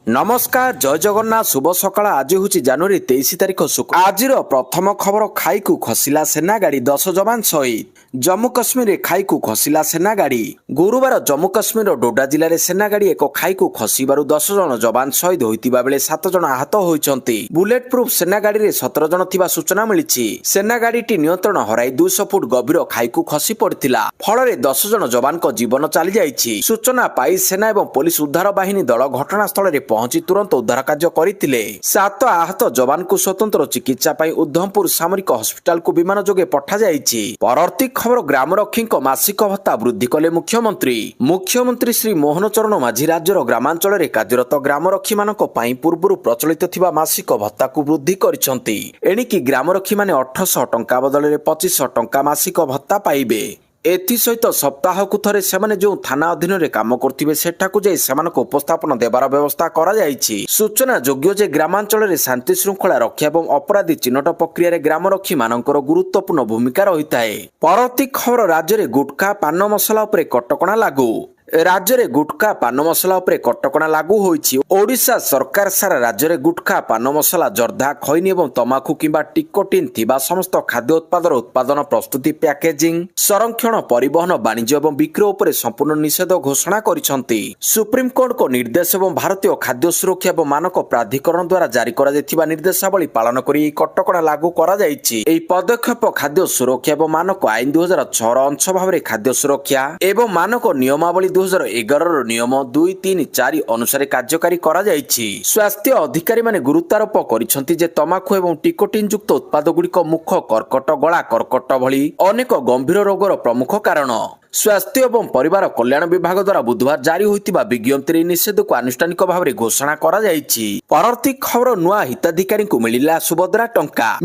नमस्कार जय जगन्नाथ शुभ सकाळ आज हूँ जनवरी 23 तारिख शुक्र आज प्रथम खबर खाई को खसिला सेना गाड़ी 10 जवान शहीद जम्मू काश्मीर रे खाई को खसिला सेना गाड़ी गुरुवार जम्मू काश्मीर डोडा जिले में सेना गाड़ी एक खाई को खसिबारु 10 जन जवान शहीद होइतिबा बेले 7 जन आहत होइचंती। बुलेट प्रूफ सेना गाड़ी रे 17 जन थिबा सूचना मिलिछि। सेना गाड़ीटी नियंत्रण हराई 200 फुट गभीर खाई को खसी पड़िथिला फल 10 जन जवान को जीवन चली जाइछि। सूचना पाई सेना एवं पुलिस उद्धार बाहिनी दल घटनास्थल रे पहुंची तुरंत उद्धार कार्य करथिले। 7 आहत जवान को स्वतंत्र चिकित्सा पाई उधमपुर सामरिक हॉस्पिटल को विमान जोगे पठा जाइछि। परवर्ती खबर ग्रामरक्षी मासिक भत्ता वृद्धि कले मुख्यमंत्री श्री मोहन चरण माझी राज्यर ग्रामांचल रे कार्यरत ग्रामरक्षी मानक पाई पूर्वरु प्रचलित थिबा मासिक भत्ता को वृद्धि करिसंती। एणिकी ग्रामरक्षी माने 1800 टंका बदल रे 2500 टंका मासिक भत्ता पाइबे। एसहित सप्ताह को थरे सेमाने जो थाना अधीन रे काम करथिबे सेठाकु जाई सेमानक उपस्थापन देबार व्यवस्था करा जायछि। सूचना योग्य जे ग्रामांचल रे शांति श्रृंखला रक्षा एवं अपराधी चिन्हट प्रक्रिया रे ग्रामरक्षी मानकर गुरुत्वपूर्ण भूमिका रहिताए। परवर्ती खबर राज्य रे गुटखा पान मसला उपरे कटकणा लागू राज्य में गुटखा पान मसला उपरे कटकणा लागू होइछि। ओडिशा सरकार सारा राज्य में गुटखा पान मसला जर्दा खैनी एवं तमाखु किंबा टिकोटिन थिबा समस्त खाद्य उत्पादन प्रस्तुति पैकेजिंग संरक्षण परिवहन वाणिज्य एवं बिक्री उपरे संपूर्ण निषेध घोषणा करिसंती। सुप्रीम कोर्ट को निर्देश एवं भारतीय खाद्य सुरक्षा एवं मानक प्राधिकरण द्वारा जारी करा जायथिबा निर्देशावली पालन करी कटकणा लागू करा जायछि। एही पदक्षेप खाद्य सुरक्षा एवं मानक आईन 2006 अंश भाव खाद्य सुरक्षा एवं मानक नियमावली 2011 नियम 2, 3, 4 अनुसार कार्यकारी करा जायछि। स्वास्थ्य अधिकारी माने गुरुत्वारोप करिसंती जे तमाखु एवं टिकोटिन युक्त उत्पाद गुड़िक मुख कर्कट गला कर्कट भली अनेक गंभीर रोगर प्रमुख कारण। स्वास्थ्य एवं परिवार कल्याण विभाग द्वारा बुधवार जारी होइतिबा विज्ञप्ति निषेध को आनुष्ठानिक भाव में घोषणा करा जायछि। परवर्ती खबर नुआ हिताधिकारी को मिलिला सुभद्रा टंका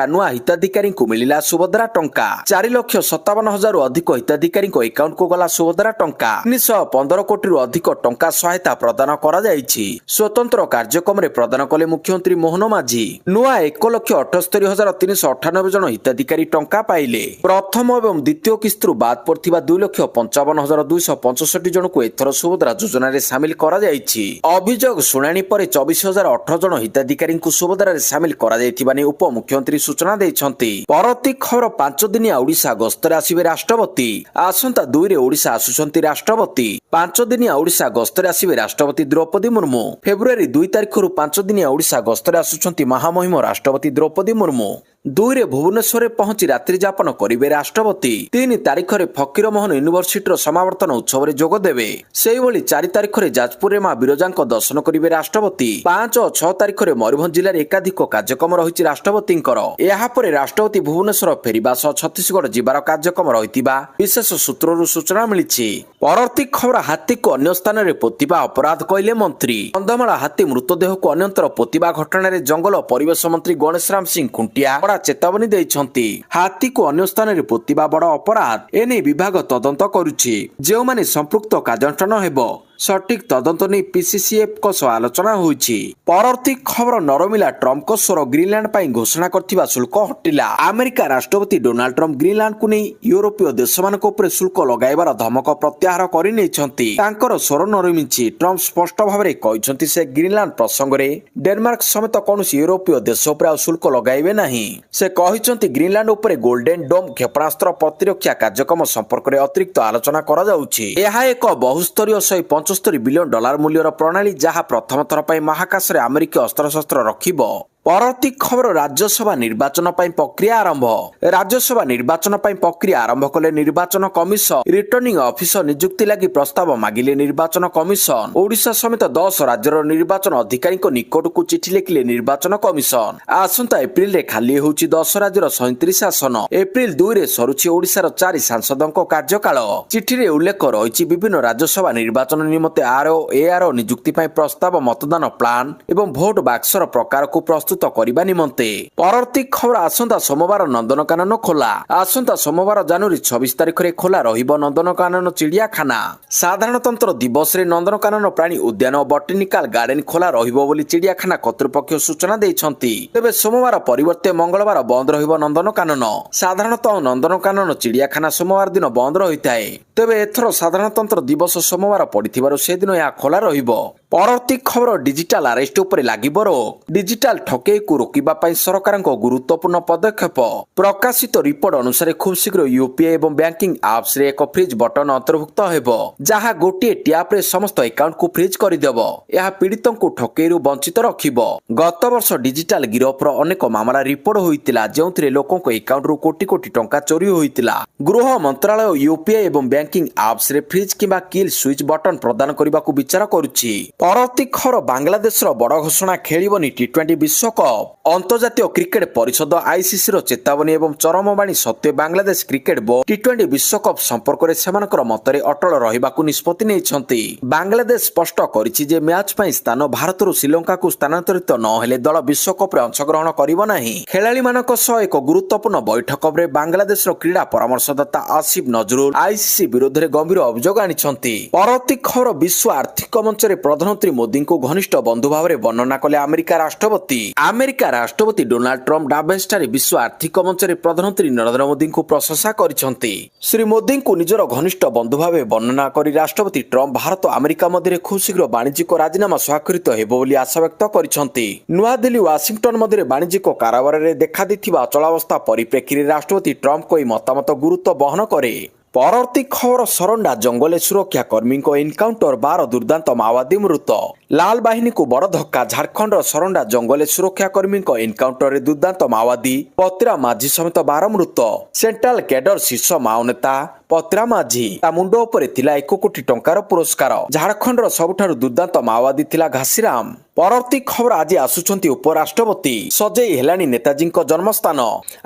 नुआ हिताधिकारी को मिलिला सुभद्रा टंका 4,57,000 अधिक हिताधिकारी अकाउंट को गला सुभद्रा टंका 315 कोटी रु अधिक टंका सहायता प्रदान करा जायछि। स्वतंत्र कार्यक्रम रे प्रदान कले मुख्यमंत्री मोहन माझी नुआ 1,78,398 जन हिताधिकारी टंका पाइले। प्रथम एवं द्वितीय किस्तु बाद पड़थिबा 2,55,265 जन को एथर सुभद्रा योजना रे शामिल करा जायछि। अभियोग शुणाणी पर 24,018 जन हिताधिकारी को सुभद्रा रे शामिल करा जायथिबा ने उप मुख्यमंत्री सूचना दैछंती। परवर्ती खबर 5 दिनिया ओडिशा गस्तरे आसीबे राष्ट्रपति। आसंता 2 रे ओडिशा आसुचंती राष्ट्रपति। 5 दिनिया ओडिशा गस्तरे आसीबे राष्ट्रपति द्रौपदी मुर्मू। फेब्रुआरी 2 तारिख रु 5 दिनिया ओडिशा गस्तरे आसुचंती महामहिम राष्ट्रपति द्रौपदी मुर्मू। 2 रे भुवनेश्वर पहुंची रात्रि जापन करिवे राष्ट्रपति। 3 तारिख रे फकीर मोहन यूनिवर्सिटी समावर्तन उत्सव रे जोग देबे। सेही भली 4 तारिख रे जाजपुर रे मां बिरजांको दर्शन करिवे राष्ट्रपति। 5 और 6 तारिख रे मयूरभंज जिल्ला रे एकाधिक कार्यक्रम रहिछि राष्ट्रपतिंकर। एहा परे राष्ट्रपति भुवनेश्वर फेरिबा सह छत्तीसगढ़ जिबार कार्यक्रम रहितिबा विशेष सूत्ररु सूचना मिलिछि। परवर्ती खबर हाथी को अन्य स्थान रे पोतिबा अपराध कइले मंत्री। कंधमाल हाथी मृतदेह को अन्यत्र पोतिबा घटना रे जंगल परिवेश मंत्री गणेश राम सिंह खुंटिया चेतावनी दैछंती। हाथी को अन्य स्थान रे पोतिबा बड़ अपराध एने विभाग तदंत करुछि। जो माने संपृक्त कार्यानुष्ठान हेबो सठिक तदंत नहीं पीसीसीएफ को सह आलोचना होइछि। परवर्ती खबर नरमिला ट्रम्प को स्वर ग्रीनलैंड पाई घोषणा करथिबा शुल्क हटिला। अमेरिका राष्ट्रपति डोनाल्ड ट्रम्प ग्रीनलैंड को नहीं यूरोपीय देशमानक उपरे शुल्क लगाइबार धमक प्रत्याहार करि नेछंती। तांकर स्वर नरमिछि। ट्रम्प स्पष्ट भाबरे कहिसंती से ग्रीनलैंड प्रसंग रे डेनमार्क समेत कोनोसी यूरोपीय देश उपरे शुल्क लगाइबे नाही। से कहिसंती ग्रीनलैंड उपरे गोल्डन डोम क्षेपणास्त्र प्रतिरक्षा कार्यक्रम संपर्क रे अतिरिक्त आलोचना करा जाउछि। एहा एक बहुस्तरीय 175 बिलियन डॉलर मूल्यर प्रणाली जहां प्रथम थर पर महाकाश रे अमेरिकी अस्त्रशस्त्र रखिबो। परवर्ती खबर राज्यसभा निर्वाचन पाई प्रक्रिया आरंभ। राज्यसभा निर्वाचन पाई प्रक्रिया आरंभ कले निर्वाचन कमिशन। रिटर्निंग ऑफिसर नियुक्ति लागि प्रस्ताव मागिले निर्वाचन कमिशन। ओडिशा समेत 10 राज्यर निर्वाचन अधिकारी को निकट को चिठी लिखिले निर्वाचन कमिशन। आसंता एप्रिल रे खाली होउची 10 राज्यर 37 आसन। एप्रिल 2 रे सरुची ओडिशार 4 सांसदों कार्यकाल। चिठी रे उल्लेख रहिछि विभिन्न राज्यसभा निर्वाचन निमते आरओ एआरओ नियुक्ति पाई प्रस्ताव मतदान प्लान एवं भोट बाक्सर प्रकार को प्रस्तुत करिबा निमंते। परवर्ती खबर आसंता सोमवार नंदनकानन खोला। आसंता सोमवार जनवरी 26 तारिख रे खोला रहिबो नंदनकानन चिड़ियाखाना। साधारणतंत्र दिवस रे नंदनकानन प्राणी उद्यान बॉटनिकल गार्डन खोला रहिबो बोली चिड़ियाखाना कर्तृपक्ष सूचना दैछंती। तेबे सोमवार परिवर्ते मंगलवार बंद रहिबो नंदनकानन। साधारणतः नंदनकानन चिड़ियाखाना सोमवार दिन बंद रहिताए। तेबे एथरो साधारणतंत्र दिवस सोमवार पड़िथिबारु से दिन या खोला रहिबो। ପରବର୍ତ୍ତୀ ଖବର ଡିଜିଟାଲ ଆରେଷ୍ଟ ଉପରେ ଲାଗିବ ରୋକ। ଡିଜିଟାଲ ଠକେଇକୁ ରୋକିବା ପାଇଁ ସରକାରଙ୍କ ଗୁରୁତ୍ୱପୂର୍ଣ୍ଣ ପଦକ୍ଷେପ। ପ୍ରକାଶିତ ରିପୋର୍ଟ ଅନୁସାରେ ଖୁବ୍ ଶୀଘ୍ର ୟୁପିଆଇ ଏବଂ ବ୍ୟାଙ୍କିଂ ଆପ୍ସରେ ଏକ ଫ୍ରିଜ୍ ବଟନ ଅନ୍ତର୍ଭୁକ୍ତ ହେବ, ଯାହା ଗୋଟିଏ ଟ୍ୟାପରେ ସମସ୍ତ ଆକାଉଣ୍ଟକୁ ଫ୍ରିଜ୍ କରିଦେବ। ଏହା ପୀଡ଼ିତଙ୍କୁ ଠକେଇରୁ ବଞ୍ଚିତ ରଖିବ। ଗତ ବର୍ଷ ଡିଜିଟାଲ ଗିରଫର ଅନେକ ମାମଲା ରିପୋର୍ଟ ହୋଇଥିଲା, ଯେଉଁଥିରେ ଲୋକଙ୍କ ଆକାଉଣ୍ଟରୁ କୋଟି କୋଟି ଟଙ୍କା ଚୋରି ହୋଇଥିଲା। ଗୃହ ମନ୍ତ୍ରାଳୟ ୟୁପିଆଇ ଏବଂ ବ୍ୟାଙ୍କିଂ ଆପ୍ସରେ ଫ୍ରିଜ୍ କିମ୍ବା କିଲ୍ ସୁଇଚ୍ ବଟନ ପ୍ରଦାନ କରିବାକୁ ବିଚାର କରୁଛି। ପରବର୍ତ୍ତୀ ଖବର ବାଂଲାଦେଶର ବଡ଼ ଘୋଷଣା, ଖେଳିବନି ଟି20 ବିଶ୍ୱକପ୍। ଅନ୍ତର୍ଜାତୀୟ କ୍ରିକେଟ ପରିଷଦ ଆଇସିସିର ଚେତାବନୀ ଏବଂ ଚରମବାଣୀ ସତ୍ତ୍ୱେ ବାଂଲାଦେଶ କ୍ରିକେଟ ବୋର୍ଡ ଟି20 ବିଶ୍ୱକପ୍ ସମ୍ପର୍କରେ ସେମାନଙ୍କର ମତରେ ଅଟଳ ରହିବାକୁ ନିଷ୍ପତ୍ତି ନେଇଛନ୍ତି। ବାଂଲାଦେଶ ସ୍ପଷ୍ଟ କରିଛି ଯେ ମ୍ୟାଚ୍ ପାଇଁ ସ୍ଥାନ ଭାରତରୁ ଶ୍ରୀଲଙ୍କାକୁ ସ୍ଥାନାନ୍ତରିତ ନ ହେଲେ ଦଳ ବିଶ୍ୱକପ୍ରେ ଅଂଶଗ୍ରହଣ କରିବ ନାହିଁ। ଖେଳାଳିମାନଙ୍କ ସହ ଏକ ଗୁରୁତ୍ୱପୂର୍ଣ୍ଣ ବୈଠକ ପରେ ବାଂଲାଦେଶର କ୍ରୀଡ଼ା ପରାମର୍ଶଦାତା ଆସିଫ ନଜରୁଲ ଆଇସିସି ବିରୋଧରେ ଗମ୍ଭୀର ଅଭିଯୋଗ ଆଣିଛନ୍ତି। ପରବର୍ତ୍ତୀ ଖବର, ବିଶ୍ୱ ଆର୍ଥିକ ମଞ୍ଚରେ ପ୍ରଧାନମନ୍ତ୍ରୀ ମୋଦିଙ୍କୁ ଘନିଷ୍ଠ ବନ୍ଧୁ ଭାବରେ ବର୍ଣ୍ଣନା କଲେ ଆମେରିକା ରାଷ୍ଟ୍ରପତି। ଆମେରିକା ରାଷ୍ଟ୍ରପତି ଡୋନାଲ୍ଡ ଟ୍ରମ୍ପ ଡାଭୋସଠାରେ ବିଶ୍ୱ ଆର୍ଥିକ ମଞ୍ଚରେ ପ୍ରଧାନମନ୍ତ୍ରୀ ନରେନ୍ଦ୍ର ମୋଦିଙ୍କୁ ପ୍ରଶଂସା କରିଛନ୍ତି। ଶ୍ରୀ ମୋଦିଙ୍କୁ ନିଜର ଘନିଷ୍ଠ ବନ୍ଧୁ ଭାବେ ବର୍ଣ୍ଣନା କରି ରାଷ୍ଟ୍ରପତି ଟ୍ରମ୍ପ ଭାରତ ଆମେରିକା ମଧ୍ୟରେ ଖୁବ୍ ଶୀଘ୍ର ବାଣିଜ୍ୟିକ ରାଜିନାମା ସ୍ୱାକ୍ଷରିତ ହେବ ବୋଲି ଆଶାବ୍ୟକ୍ତ କରିଛନ୍ତି। ନୂଆଦିଲ୍ଲୀ ୱାସିଂଟନ ମଧ୍ୟରେ ବାଣିଜ୍ୟିକ କାରବାରରେ ଦେଖାଦେଇଥିବା ଅଚଳାବସ୍ଥା ପରିପ୍ରେକ୍ଷୀରେ ରାଷ୍ଟ୍ରପତି ଟ୍ରମ୍ପଙ୍କ ଏହି ମତାମତ ଗୁରୁତ୍ୱ ବହନ କରେ। ପରବର୍ତ୍ତୀ ଖବର, ସରଣ୍ଡା ଜଙ୍ଗଲରେ ସୁରକ୍ଷା କର୍ମୀଙ୍କ ଏନକାଉଣ୍ଟର, 12 ଦୁର୍ଦ୍ଦାନ୍ତ ମାଓବାଦୀ ମୃତ। ଲାଲ ବାହିନୀକୁ ବଡ଼ ଧକ୍କା। ଝାଡ଼ଖଣ୍ଡର ସରଣ୍ଡା ଜଙ୍ଗଲରେ ସୁରକ୍ଷା କର୍ମୀଙ୍କ ଏନକାଉଣ୍ଟରରେ ଦୁର୍ଦ୍ଦାନ୍ତ ମାଓବାଦୀ ପତ୍ରା ମାଝୀ ସମେତ 12 ମୃତ। ସେଣ୍ଟ୍ରାଲ କ୍ୟାଡର ଶୀର୍ଷ ମାଓ ନେତା ପତ୍ରା ମାଝୀ, ତା ମୁଣ୍ଡ ଉପରେ ଥିଲା 1 କୋଟି ଟଙ୍କାର ପୁରସ୍କାର। ଝାଡ଼ଖଣ୍ଡର ସବୁଠାରୁ ଦୁର୍ଦ୍ଦାନ୍ତ ମାଓବାଦୀ ଥିଲା ଘାସିରାମ। ପରବର୍ତ୍ତୀ ଖବର, ଆଜି ଆସୁଛନ୍ତି ଉପରାଷ୍ଟ୍ରପତି। ସଜେଇ ହେଲାଣି ନେତାଜୀଙ୍କ ଜନ୍ମସ୍ଥାନ।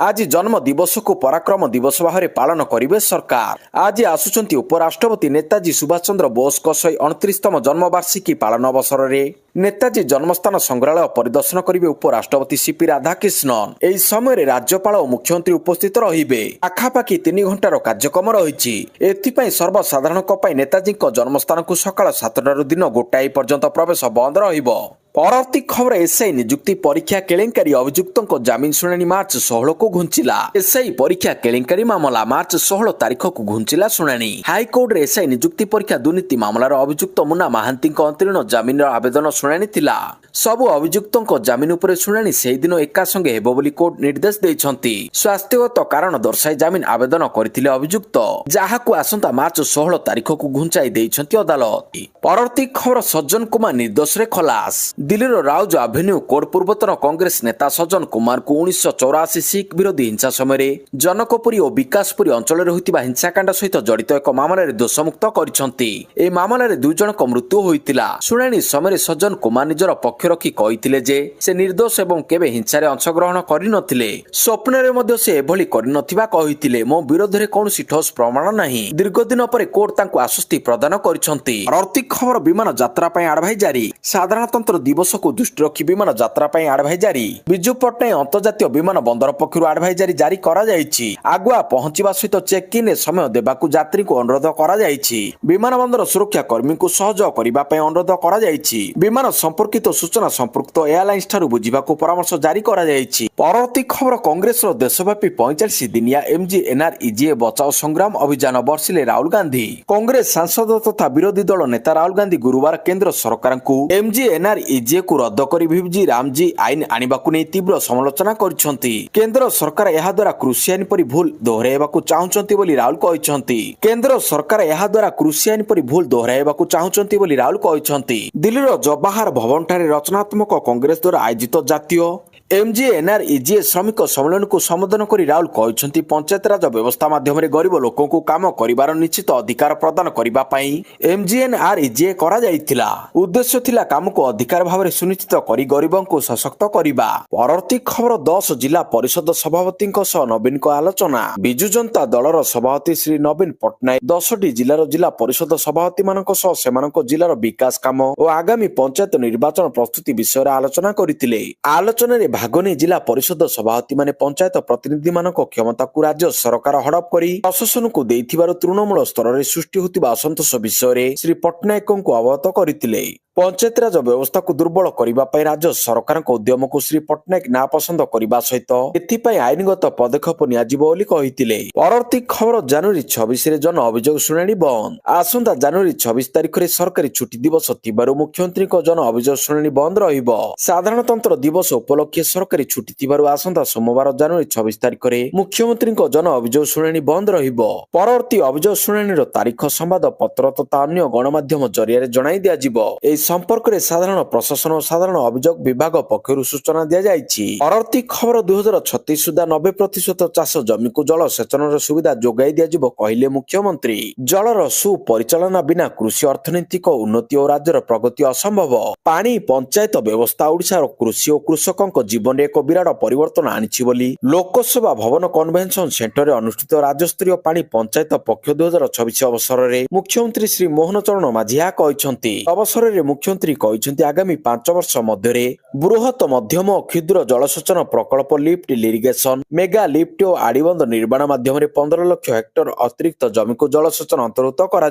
ଆଜି ଜନ୍ମ ଦିବସକୁ ପରାକ୍ରମ ଦିବସ ଭାବରେ ପାଳନ କରିବେ ସରକାର। ଆଜି ଆସୁଛନ୍ତି ଉପରାଷ୍ଟ୍ରପତି। ନେତାଜୀ ସୁଭାଷ ଚନ୍ଦ୍ର ବୋଷଙ୍କ 129ତମ ଜନ୍ମବାର୍ଷିକୀ ପାଳନ ଅବସରରେ ନେତାଜୀ ଜନ୍ମସ୍ଥାନ ସଂଗ୍ରହାଳୟ ପରିଦର୍ଶନ କରିବେ ଉପରାଷ୍ଟ୍ରପତି ସିପି ରାଧାକ୍ରିଷ୍ଣନ। ଏହି ସମୟରେ ରାଜ୍ୟପାଳ ଓ ମୁଖ୍ୟମନ୍ତ୍ରୀ ଉପସ୍ଥିତ ରହିବେ। ପାଖାପାଖି 3 ଘଣ୍ଟାର କାର୍ଯ୍ୟକ୍ରମ ରହିଛି। ଏଥିପାଇଁ ସର୍ବସାଧାରଣଙ୍କ ପାଇଁ ନେତାଜୀଙ୍କ ଜନ୍ମସ୍ଥାନକୁ ସକାଳ 7ଟାରୁ ଦିନ 1ଟାଏ ପର୍ଯ୍ୟନ୍ତ ପ୍ରବେଶ ବନ୍ଦ ରହିବ। ପରବର୍ତ୍ତୀ ଖବର, ଏସ୍ଆଇ ନିଯୁକ୍ତି ପରୀକ୍ଷା କେଳେଙ୍କାରୀ। ଅଭିଯୁକ୍ତଙ୍କ ଜାମିନ ଶୁଣାଣି ମାର୍ଚ୍ଚ 16କୁ ଘୁଞ୍ଚିଲା। ଏସ୍ଆଇ ପରୀକ୍ଷା କେଳେଙ୍କାରୀ ମାମଲା ମାର୍ଚ୍ଚ 16 ତାରିଖକୁ ଘୁଞ୍ଚିଲା ଶୁଣାଣି। ହାଇକୋର୍ଟରେ ଏସ୍ଆଇ ନିଯୁକ୍ତି ପରୀକ୍ଷା ଦୁର୍ନୀତି ମାମଲାର ଅଭିଯୁକ୍ତ ମୁନା ମହାନ୍ତିଙ୍କ ଅନ୍ତରୀଣ ଜାମିନର ଆବେଦନ ଶୁଣାଣି ଥିଲା। ସବୁ ଅଭିଯୁକ୍ତଙ୍କ ଜାମିନ ଉପରେ ଶୁଣାଣି ସେହିଦିନ ଏକା ସଙ୍ଗେ ହେବ ବୋଲି କୋର୍ଟ ନିର୍ଦ୍ଦେଶ ଦେଇଛନ୍ତି। ସ୍ୱାସ୍ଥ୍ୟଗତ କାରଣ ଦର୍ଶାଇ ଜାମିନ ଆବେଦନ କରିଥିଲେ ଅଭିଯୁକ୍ତ, ଯାହାକୁ ଆସନ୍ତା ମାର୍ଚ୍ଚ 16 ତାରିଖକୁ ଘୁଞ୍ଚାଇ ଦେଇଛନ୍ତି ଅଦାଲତ। ପରବର୍ତ୍ତୀ ଖବର, ସଜ୍ଜନ କୁମାର ନିର୍ଦ୍ଦୋଷରେ ଖଲାସ। ଦିଲ୍ଲୀର ରାଉଜ ଆଭେନ୍ୟୁ କୋର୍ଟ ପୂର୍ବତନ କଂଗ୍ରେସ ନେତା ସଜ୍ଜନ କୁମାରଙ୍କୁ 1984 ଶିଖ୍ ବିରୋଧୀ ହିଂସା ସମୟରେ ଜନକପୁରୀ ଓ ବିକାଶପୁରୀ ଅଞ୍ଚଳରେ ହୋଇଥିବା ହିଂସାକାଣ୍ଡ ସହିତ ଜଡ଼ିତ ଏକ ମାମଲାରେ ଦୋଷମୁକ୍ତ କରିଛନ୍ତି। ଏହି ମାମଲାରେ 2 ଜଣଙ୍କ ମୃତ୍ୟୁ ହୋଇଥିଲା। ଶୁଣାଣି ସମୟରେ ସଜ୍ଜନ କୁମାର ନିଜର ପକ୍ଷ ରଖି କହିଥିଲେ ଯେ ସେ ନିର୍ଦ୍ଦୋଷ ଏବଂ କେବେ ହିଂସାରେ ଅଂଶଗ୍ରହଣ କରିନଥିଲେ। ସ୍ୱପ୍ନରେ ମଧ୍ୟ ସେ ଏଭଳି କରିନଥିବା କହିଥିଲେ। ମୋ ବିରୋଧରେ କୌଣସି ଠୋସ୍ ପ୍ରମାଣ ନାହିଁ। ଦୀର୍ଘ ଦିନ ପରେ କୋର୍ଟ ତାଙ୍କୁ ଆଶ୍ୱସ୍ତି ପ୍ରଦାନ କରିଛନ୍ତି। ପରବର୍ତ୍ତୀ ଖବର, ବିମାନ ଯାତ୍ରା ପାଇଁ ଆଡଭାଇଜାରୀ। ସାଧାରଣତନ୍ତ୍ର ଦିବସକୁ ଦୃଷ୍ଟି ରଖି ବିମାନ ଯାତ୍ରା ପାଇଁ ଆଡଭାଇଜାରୀ। ବିଜୁ ପଟ୍ଟନାୟକ ଅନ୍ତର୍ଜାତୀୟ ବିମାନ ବନ୍ଦର ପକ୍ଷରୁ ଆଡଭାଇଜାରୀ ଜାରି କରାଯାଇଛି। ଆଗୁଆ ପହଞ୍ଚିବା ସହିତ ଚେକ୍ ଇନ୍ରେ ସମୟ ଦେବାକୁ ଯାତ୍ରୀଙ୍କୁ ଅନୁରୋଧ କରାଯାଇଛି। ବିମାନ ବନ୍ଦର ସୁରକ୍ଷା କର୍ମୀଙ୍କୁ ସହଯୋଗ କରିବା ପାଇଁ ଅନୁରୋଧ କରାଯାଇଛି। ବିମାନ ସମ୍ପର୍କିତ ସୂଚନା ସମ୍ପୃକ୍ତ ଏୟାରଲାଇନ୍ସ ଠାରୁ ବୁଝିବାକୁ ପରାମର୍ଶ ଜାରି କରାଯାଇଛି। ପରବର୍ତ୍ତୀ ଖବର, କଂଗ୍ରେସର ଦେଶବ୍ୟାପୀ 45 ଦିନିଆ MGNREGA ବଚାଓ ସଂଗ୍ରାମ ଅଭିଯାନ ବର୍ଷିଲେ ରାହୁଲ ଗାନ୍ଧୀ। କଂଗ୍ରେସ ସାଂସଦ ତଥା ବିରୋଧୀ ଦଳ ନେତା ରାହୁଲ ଗାନ୍ଧୀ ଗୁରୁବାର କେନ୍ଦ୍ର ସରକାରଙ୍କୁ MGNREGAକୁ ରଦ୍ଦ କରି ଭିଭଜି ରାମଜି ଆଇନ ଆଣିବାକୁ ନେଇ ତୀବ୍ର ସମାଲୋଚନା କରିଛନ୍ତି। କେନ୍ଦ୍ର ସରକାର ଏହାଦ୍ୱାରା କୃଷି ଆଇନ ପରି ଭୁଲ ଦୋହରାଇବାକୁ ଚାହୁଁଛନ୍ତି ବୋଲି ରାହୁଲ କହିଛନ୍ତି। କେନ୍ଦ୍ର ସରକାର ଏହାଦ୍ୱାରା କୃଷି ଆଇନ ପରି ଭୁଲ ଦୋହରାଇବାକୁ ଚାହୁଁଛନ୍ତି ବୋଲି ରାହୁଲ କହିଛନ୍ତି। ଦିଲ୍ଲୀର ଜବାହାର ଭବନଠାରେ ରଚନାତ୍ମକ କଂଗ୍ରେସ ଦ୍ୱାରା ଆୟୋଜିତ ଜାତୀୟ MGNREGA ଶ୍ରମିକ ସମ୍ମିଳନୀକୁ ସମ୍ବୋଧନ କରି ରାହୁଲ କହିଛନ୍ତି, ପଞ୍ଚାୟତରାଜ ବ୍ୟବସ୍ଥା ମାଧ୍ୟମରେ ଗରିବ ଲୋକଙ୍କୁ କାମ କରିବାର ନିଶ୍ଚିତ ଅଧିକାର ପ୍ରଦାନ କରିବା ପାଇଁ MGNREGA କରାଯାଇଥିଲା। ଉଦ୍ଦେଶ୍ୟ ଥିଲା କାମକୁ ଅଧିକାର ଭାବରେ ସୁନିଶ୍ଚିତ କରି ଗରିବଙ୍କୁ ସଶକ୍ତ କରିବା। ପରବର୍ତ୍ତୀ ଖବର, 10 ଜିଲ୍ଲା ପରିଷଦ ସଭାପତିଙ୍କ ସହ ନବୀନଙ୍କ ଆଲୋଚନା। ବିଜୁ ଜନତା ଦଳର ସଭାପତି ଶ୍ରୀ ନବୀନ ପଟ୍ଟନାୟକ 10ଟି ଜିଲ୍ଲାର ଜିଲ୍ଲା ପରିଷଦ ସଭାପତିମାନଙ୍କ ସହ ସେମାନଙ୍କ ଜିଲ୍ଲାର ବିକାଶ କାମ ଓ ଆଗାମୀ ପଞ୍ଚାୟତ ନିର୍ବାଚନ ପ୍ରସ୍ତୁତି ବିଷୟରେ ଆଲୋଚନା କରିଥିଲେ। ଆଲୋଚନାରେ ଭାଗ ନେଇ ଜିଲ୍ଲା ପରିଷଦ ସଭାପତିମାନେ ପଞ୍ଚାୟତ ପ୍ରତିନିଧିମାନଙ୍କ କ୍ଷମତାକୁ ରାଜ୍ୟ ସରକାର ହଡପ କରି ପ୍ରଶାସନକୁ ଦେଇଥିବାରୁ ତୃଣମୂଳ ସ୍ତରରେ ସୃଷ୍ଟି ହେଉଥିବା ଅସନ୍ତୋଷ ବିଷୟରେ ଶ୍ରୀ ପଟ୍ଟନାୟକଙ୍କୁ ଅବଗତ କରିଥିଲେ। पंचायतराज व्यवस्था को दुर्बल करने राज्य सरकार उद्यम को श्री पट्टनायक ना पसंद करने सहित एथिपाई आईनगत पदक्षेप नियाजिबोली परवर्ती खबर जनवरी 26 रे जन अभियोग शुणाणी बंद आसंता जनवरी 26 तारिख में सरकारी छुट्टी दिवस थिबारु मुख्यमंत्री जन अभियोग शुणाणी बंद रहिबो। साधारणतंत्र दिवस उपलक्षे सरकारी छुट्टी थिबारु आसंता सोमवार जनवरी 26 तारिख में मुख्यमंत्री जन अभियोग शुणाणी बंद रहिबो। परवर्ती अभियोग शुणाणी तारीख संवाद पत्र तथा अन्य गणमाध्यम जरिया जणाई दियाजिबो। संपर्क में साधारण प्रशासन और साधारण अभियोग विभाग पक्षर सूचना दी जाएगी। परवर्ती खबर 2036 सुधा 90% चाष जमी को जलसेचन सुविधा जोगाई दिज्व कहले मुख्यमंत्री। जलर सुपरिचालना बिना कृषि अर्थनैतिक उन्नति और राज्यर प्रगति असंभव। पानी पंचायत व्यवस्था ओडिशार कृषि और कृषकों जीवन में एक विराट परिवर्तन आनिछि बोली लोकसभा भवन कन्वेंशन सेंटर अनुष्ठित राज्यस्तरीय पानी पंचायत पक्ष 2026 अवसर में मुख्यमंत्री श्री मोहन चरण माझी अवसर में मुख्यमंत्री कहते आगामी 5 वर्ष मध्य बृहत मध्यम और क्षुद्र जलसेचन प्रकल्प लिफ्ट इरिगेशन मेगा लिफ्ट और आड़ीबंध निर्माण माध्यम 15 लाख हेक्टर अतिरिक्त जमी को जलसेचन अंतर्भुक्त करा।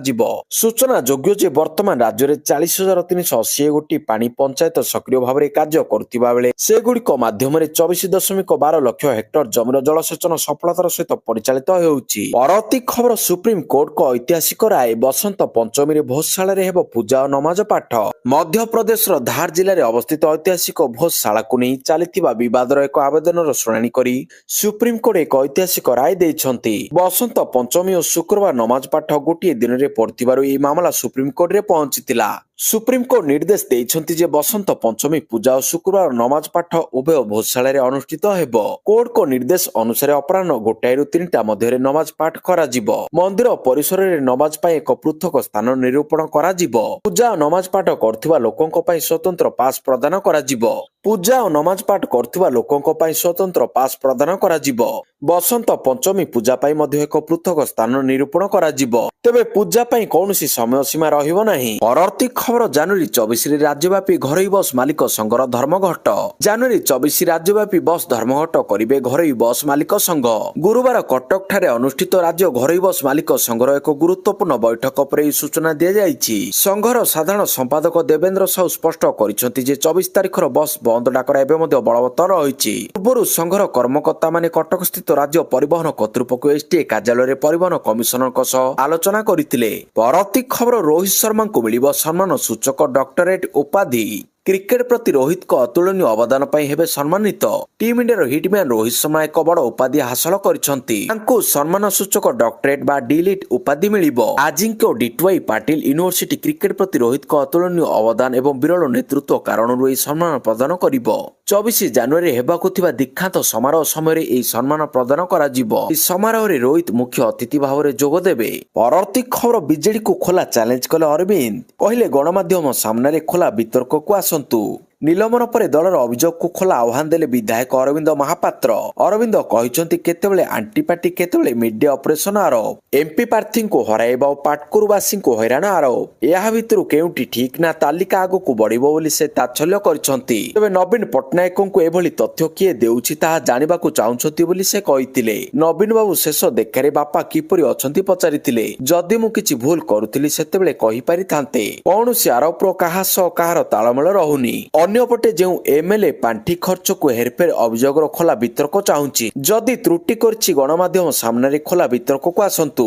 सूचना योग्य जे वर्तमान राज्य में 40,380 गोटी पानी पंचायत सक्रिय भाव में कार्य करुवा बेले सेगुड़िक माध्यम 24.12 लाख हेक्टर जमीर जलसेचन सफलतार सहित परिचालित होउछि। परवर्ती खबर सुप्रीम कोर्ट को ऐतिहासिक राय बसंत पंचमी भोजशाला पूजा और नमाज पाठ। मध्य प्रदेश धार जिले में अवस्थित ऐतिहासिक भोजशाला को नहीं चलता विवादर एक आवेदन शुणाणी करी सुप्रीम कोर्ट एक ऐतिहासिक राय देइछंती। बसंत पंचमी और शुक्रवार नमाज पाठ गोटे दिन में पड़थिबारु एही मामला सुप्रीम कोर्ट रे पहुंचीतिला। सुप्रीम कोर्ट निर्देश देइछंती जे बसंत पंचमी पूजा और शुक्रवार नमाज पाठ उभय भोजशाला रे अनुष्ठित हेबो। कोर्ट को निर्देश अनुसार अपराह्न 1 ରୁ 3ଟା मध्य नमाज पाठ करा जिवो। मंदिर परिसर रे नमाज पाई एक पृथक स्थान निरूपण करा जिवो। पूजा और नमाज पाठ करथिबा लोकंक पाई स्वतंत्र पास प्रदान करा जिवो। पूजा और नमाज पाठ करथिबा लोकंक पाई स्वतंत्र पास प्रदान करा जिवो। बसंत पंचमी पूजा पाई मध्य एक पृथक स्थान निरूपण करा जिवो। तेबे पूजा पाई कौनसी समय सीमा रहिबो नाही। परवर्ती खबर जनवरी 24 राज्यव्यापी घरोई बस मालिक संघर धर्मघट। जनवरी 24 राज्यव्यापी बस धर्मघट करिवे घरोई बस मालिक संघ। गुरुवार कटक ठारे अनुष्ठित राज्य घरोई बस मालिक संघर एक गुरुत्वपूर्ण बैठक पर सूचना दिया जाइछि। संघर साधारण संपादक देवेंद्र साहू स्पष्ट करिसेंति जे 24 तारिखर बस बंद डाकरा एबे मध्ये बलवत्तर रहिछि। पूर्वरु संघर कर्मकर्ता माने कटक स्थित राज्य परिवहन कर्तृपक्ष एसटीए कार्यालय परिवहन कमिशनर सह आलोचना करथिले। परवर्ती खबर रोहित शर्मा को मिलिबो सम्मान सूचक डॉक्टरेट उपाधि। क्रिकेट प्रति रोहित को अतुलनीय अवदान पाई हेबे सम्मानित। Team India hitman Rohit Sharma एक बड़ उपाधि हासिल करिसंती। तांको सम्मान सूचक डॉक्टरेट बा डिलिट उपाधि मिलिबो। आजिंक्य डीटवाई पाटिल यूनिवर्सिटी क्रिकेट प्रति रोहित को अतुलनीय अवदान एवं विरल नेतृत्व कारणରୁ ଏହି सम्मान प्रदान करिबो। 24 ଜାନୁଆରୀ ହେବାକୁ ଥିବା ଦୀକ୍ଷାନ୍ତ ସମାରୋହ ସମୟରେ ଏହି ସମ୍ମାନ ପ୍ରଦାନ କରାଯିବ। ଏହି ସମାରୋହରେ ରୋହିତ ମୁଖ୍ୟ ଅତିଥି ଭାବରେ ଯୋଗ ଦେବେ। ପରବର୍ତ୍ତୀ ଖବର ବିଜେଡି को ଖୋଲା ଚ୍ୟାଲେଞ୍ଜ କଲେ ଅରବିନ୍ଦ। କହିଲେ ଗଣମାଧ୍ୟମ ସାମ୍ନାରେ ଖୋଲା ବିତର୍କକୁ ଆସନ୍ତୁ। निलंबन पर दलर अभियोग को खोला आह्वान देले विधायक अरविंद महापात्र। अरविंद कहते केतेबेले आंटीपाटी केतेबेले मीडिया ऑपरेशन आरोप। एमपी प्रार्थी को हराइबा और पाटकुरुवासी को हैरान आरोप। यह भितर केउटी ठीक ना तालिका आगो को बढ़िबो बोली से ताच्छल्य करछंती। तबे नवीन पट्टनायक को एभली तथ्य किए देउछि ताहा जानिबा को चाहुछंती बोली से कहितिले। नवीन बाबू शेष देखारे बापा किपरि अछंती पचारितिले। जदि मु किछि भूल करूतिली सेतेबेले कहि पारिथांते। कौनसी आरोप काहा सह काहार तालमेल रहुनी। अन्यपटे जो एमएलए पांठी खर्च को हेरफेर अभियोग खोला वितर्क चाहूँगी। जदि त्रुटि करछि गणमाध्यम सामने खोला वितर्क को आसंतु।